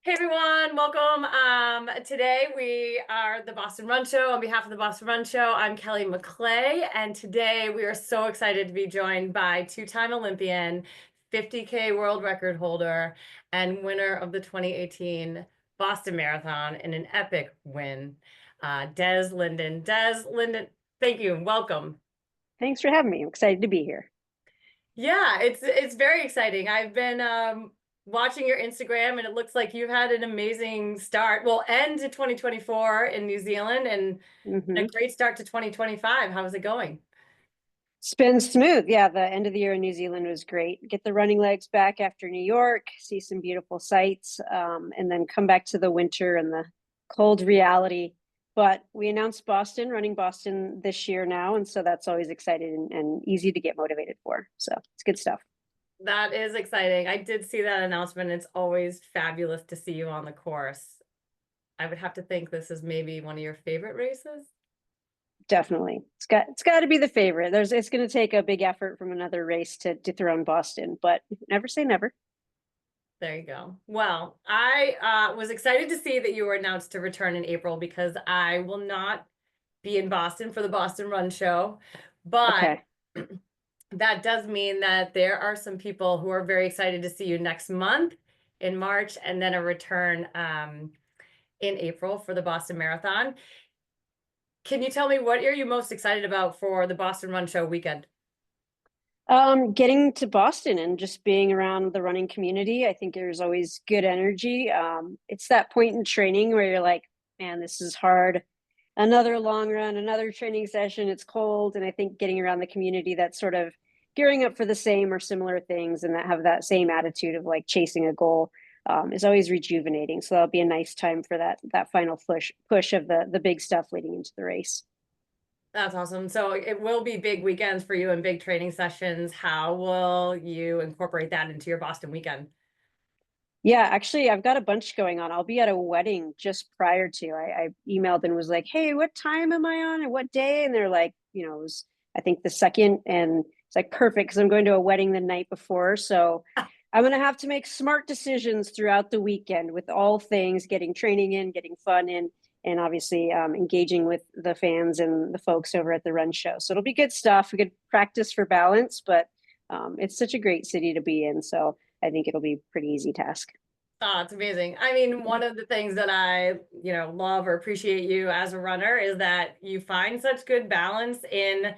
Hey everyone, welcome. Today we are the Boston Run Show. On behalf of the Boston Run Show, I'm Kelly McLay, and today we are so excited to be joined by two-time Olympian, 50K world record holder, and winner of the 2018 Boston Marathon in an epic win, Des Linden. Des Linden, thank you and welcome. Thanks for having me. I'm excited to be here. Yeah, it's very exciting. I've been watching your Instagram and it looks like you've had an amazing start. Well, end to 2024 in New Zealand and a hmm great start to 2025. How's it going? It's been smooth. Yeah, the end of the year in New Zealand was great. Get the running legs back after New York, see some beautiful sights, and then come back to the winter and the cold reality. But we announced Boston, running Boston this year now, and so that's always exciting and easy to get motivated for. So it's good stuff. That is exciting. I did see that announcement. It's always fabulous to see you on the course. I would have to think this is maybe one of your favorite races. Definitely, it's got to be the favorite. It's going to take a big effort from another race to dethrone Boston, but never say never. There you go. Well, I was excited to see that you were announced to return in April because I will not be in Boston for the Boston Run Show, but Okay. that does mean that there are some people who are very excited to see you next month in March and then a return in April for the Boston Marathon. Can you tell me what are you most excited about for the Boston Run Show weekend? Getting to Boston and just being around the running community, I think there's always good energy. It's that point in training where you're like, man, this is hard. Another long run, another training session. It's cold. And I think getting around the community that's sort of gearing up for the same or similar things and that have that same attitude of like chasing a goal is always rejuvenating. So that'll be a nice time for that final push of the big stuff leading into the race. That's awesome. So it will be big weekends for you and big training sessions. How will you incorporate that into your Boston weekend? Yeah, actually, I've got a bunch going on. I'll be at a wedding just prior to. I emailed and was like, "Hey, what time am I on and what day?" And they're like, it was I think the second, and it's like perfect because I'm going to a wedding the night before, so I'm gonna have to make smart decisions throughout the weekend with all things, getting training in, getting fun in, and obviously engaging with the fans and the folks over at the run show. So it'll be good stuff. We could practice for balance, but it's such a great city to be in. So I think it'll be a pretty easy task. Oh, it's amazing. I mean, one of the things that I love or appreciate you as a runner is that you find such good balance in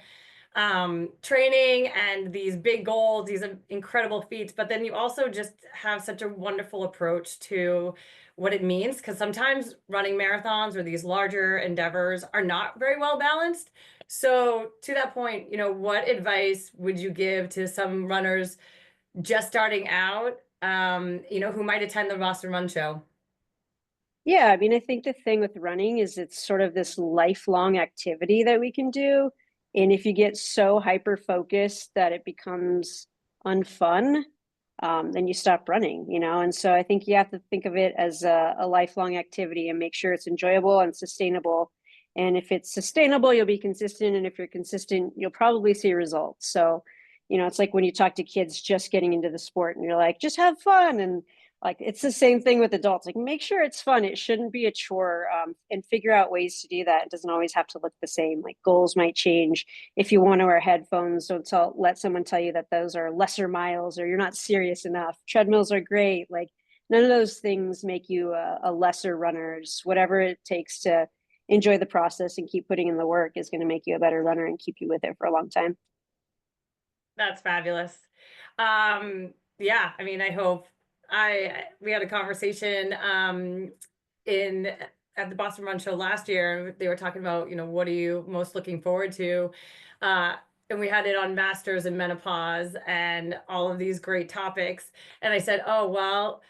training and these big goals, these incredible feats, but then you also just have such a wonderful approach to what it means. Because sometimes running marathons or these larger endeavors are not very well balanced. So, to that point, what advice would you give to some runners just starting out, who might attend the Boston Run Show? Yeah, I mean, I think the thing with running is it's sort of this lifelong activity that we can do. And if you get so hyper focused that it becomes unfun, then you stop running. And so I think you have to think of it as a lifelong activity and make sure it's enjoyable and sustainable. And if it's sustainable, you'll be consistent. And if you're consistent, you'll probably see results. So, it's like when you talk to kids just getting into the sport and you're like, just have fun. And like it's the same thing with adults. Like make sure it's fun. It shouldn't be a chore, and figure out ways to do that. It doesn't always have to look the same. Like goals might change. If you want to wear headphones, don't let someone tell you that those are lesser miles or you're not serious enough. Treadmills are great. Like none of those things make you a lesser runner. Just whatever it takes to enjoy the process and keep putting in the work is going to make you a better runner and keep you with it for a long time. That's fabulous. Yeah, I mean, I hope we had a conversation in at the Boston Run Show last year. They were talking about, what are you most looking forward to? Uh, and we had it on masters and menopause and all of these great topics. And I said, oh, well,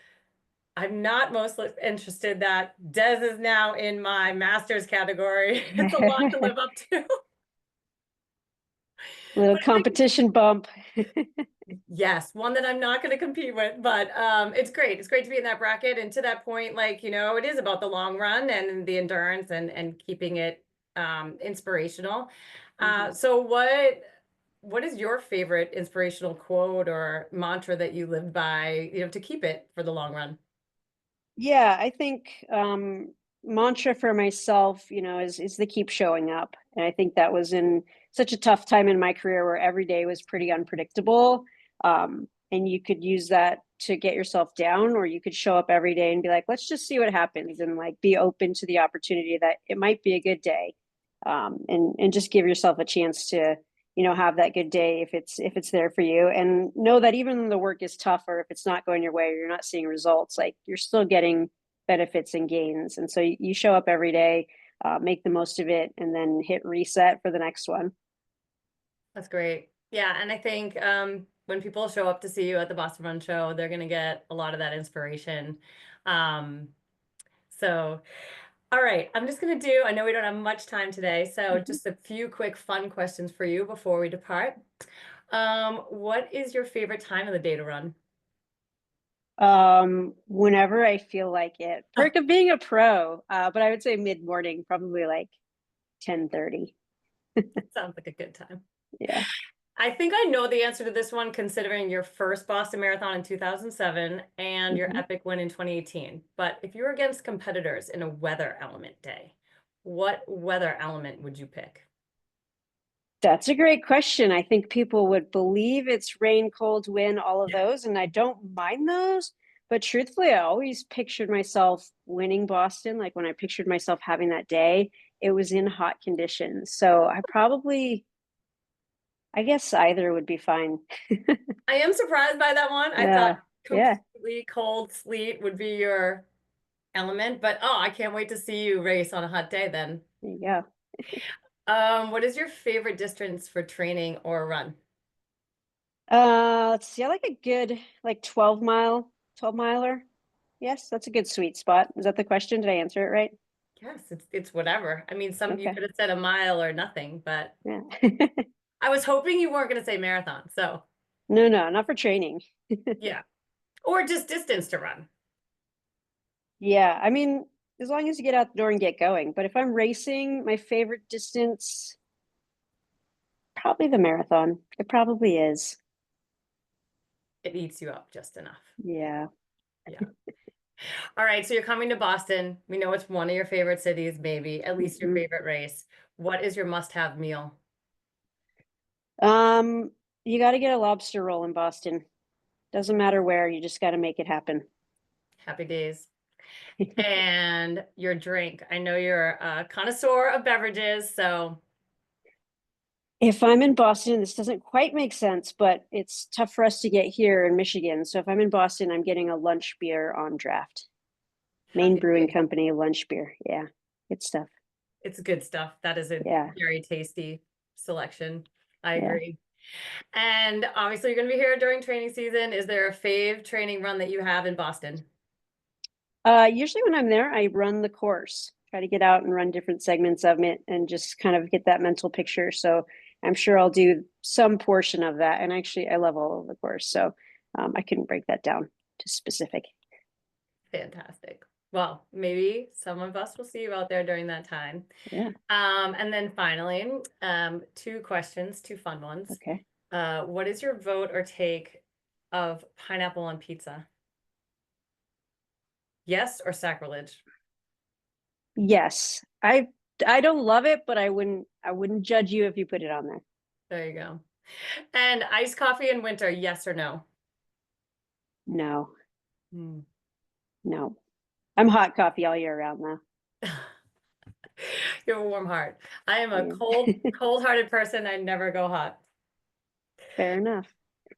I'm not most interested that Des is now in my masters category. It's a lot to live up to. Little But I think competition bump. yes, one that I'm not going to compete with, but it's great. It's great to be in that bracket. And to that point, like, it is about the long run and the endurance and keeping it inspirational. Mhm. So what is your favorite inspirational quote or mantra that you live by, to keep it for the long run? Yeah, I think mantra for myself, is to keep showing up. And I think that was in such a tough time in my career where every day was pretty unpredictable. And you could use that to get yourself down, or you could show up every day and be like, let's just see what happens, and like be open to the opportunity that it might be a good day. And just give yourself a chance to have that good day if it's there for you, and know that even when the work is tough, or if it's not going your way, or you're not seeing results, like you're still getting benefits and gains. And so you show up every day, make the most of it, and then hit reset for the next one. That's great. Yeah, and I think when people show up to see you at the Boston Run Show, they're gonna get a lot of that inspiration. Um, so, all right, I'm just gonna do, I know we don't have much time today, so Mhm. just a few quick fun questions for you before we depart. What is your favorite time of the day to run? Whenever I feel like it, perk of being a pro, but I would say mid-morning, probably like 10:30. Sounds like a good time. Yeah. I think I know the answer to this one, considering your first Boston Marathon in 2007 and your Mhm. epic win in 2018. But if you were against competitors in a weather element day, what weather element would you pick? That's a great question. I think people would believe it's rain, cold, wind, all of those, and I don't mind those. But truthfully, I always pictured myself winning Boston. Like when I pictured myself having that day, it was in hot conditions. So I guess either would be fine. I am surprised by that one. I thought Yeah, yeah, completely cold sleet would be your element, but oh, I can't wait to see you race on a hot day then. there you go. What is your favorite distance for training or run? Let's see. I like a good like 12 miler. Yes, that's a good sweet spot. Is that the question? Did I answer it right? Yes, it's whatever. I mean, some you Okay. could have said a mile or nothing, but Yeah. I was hoping you weren't going to say marathon. So, No, no, not for training. yeah. Or just distance to run. Yeah, I mean, as long as you get out the door and get going. But if I'm racing, my favorite distance, probably the marathon. It probably is. It eats you up just enough. Yeah. Yeah. All right. So you're coming to Boston. We know it's one of your favorite cities, maybe at least your Mhm. favorite race. What is your must-have meal? Um, you got to get a lobster roll in Boston. Doesn't matter where, you just got to make it happen. Happy days. And your drink. I know you're a connoisseur of beverages, so If I'm in Boston, this doesn't quite make sense, but it's tough for us to get here in Michigan. So if I'm in Boston, I'm getting a lunch beer on draft. Maine happy Brewing days. Company lunch beer. Yeah, good stuff. It's good stuff. That is a Yeah, very tasty selection. I yeah. agree. And obviously, you're going to be here during training season. Is there a fave training run that you have in Boston? Usually when I'm there, I run the course, try to get out and run different segments of it and just kind of get that mental picture. So I'm sure I'll do some portion of that. And actually, I love all of the course. So I couldn't break that down to specific. Fantastic. Well, maybe some of us will see you out there during that time. Yeah. And then finally, two questions, two fun ones. Okay. What is your vote or take of pineapple on pizza? Yes or sacrilege? Yes. I don't love it, but I wouldn't judge you if you put it on there. There you go. And iced coffee in winter, yes or no? No, Hmm. no. I'm hot coffee all year round though. You have a warm heart. I am a Yeah. cold-hearted person. I never go hot. Fair enough.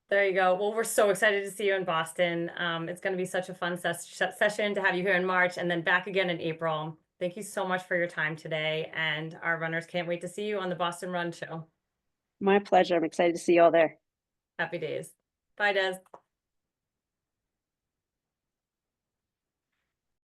There you go. Well, we're so excited to see you in Boston. It's going to be such a fun session to have you here in March and then back again in April. Thank you so much for your time today. And our runners can't wait to see you on the Boston Run Show. My pleasure. I'm excited to see you all there. Happy days. Bye, Des.